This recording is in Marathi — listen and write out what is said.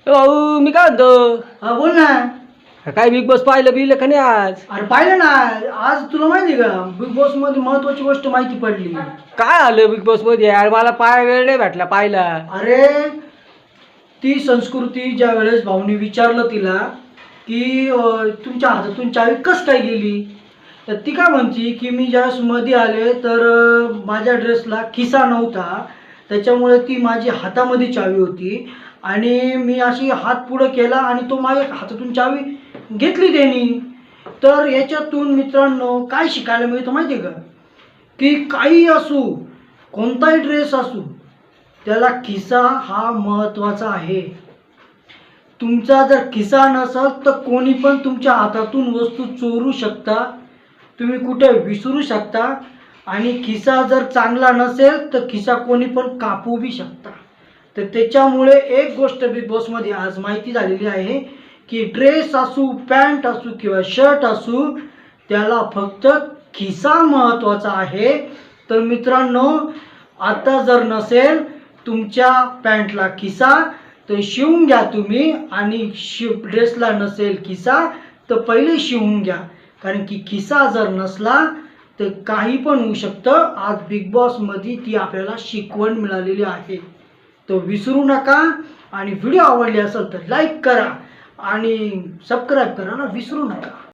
भाऊ मी काय म्हणतो, हा बोल ना. काय बिग बॉस पाहिलं बिलं का नाही आज? अरे पाहिलं ना. आज तुला माहिती का बिग बॉस मध्ये महत्वाची गोष्ट माहिती पडली. काय आलं बिग बॉस मध्ये यार? मला पाय वेळ नाही भेटला पाहिला. अरे ती संस्कृती ज्या वेळेस भाऊनी विचारलं तिला की तुमच्या हातातून चावी कस काय गेली, तर ती काय म्हणती की मी ज्यावेळेस मध्ये आले तर माझ्या ड्रेसला खिसा नव्हता, त्याच्यामुळे ती माझी हातामध्ये चावी होती आणि मी अशी हात पुढं केला आणि तो माझ्या हातातून चावी घेतली त्यांनी. तर याच्यातून मित्रांनो काय शिकायला मिळतं माहिती आहे का, की काही असू, कोणताही ड्रेस असू, त्याला खिसा हा महत्त्वाचा आहे. तुमचा जर खिसा नसेल तर कोणी पण तुमच्या हातातून वस्तू चोरू शकता, तुम्ही कुठे विसरू शकता. आणि खिसा जर चांगला नसेल तर खिसा कोणी पण कापू बी शकता. तर त्याच्यामुळे एक गोष्ट बिग बॉसमध्ये आज माहिती झालेली आहे की ड्रेस असू, पॅन्ट असू किंवा शर्ट असू, त्याला फक्त खिसा महत्त्वाचा आहे. तर मित्रांनो, आता जर नसेल तुमच्या पॅन्टला खिसा तर शिवून घ्या तुम्ही, आणि ड्रेसला नसेल खिसा तर पहिले शिवून घ्या, कारण की खिसा जर नसला तर काही पण होऊ शकतं. आज बिग बॉसमध्ये ती आपल्याला शिकवण मिळालेली आहे. तो विसरू नका. आणि व्हिडिओ आवडली असेल तर लाईक करा आणि सबस्क्राईब करायला विसरू नका.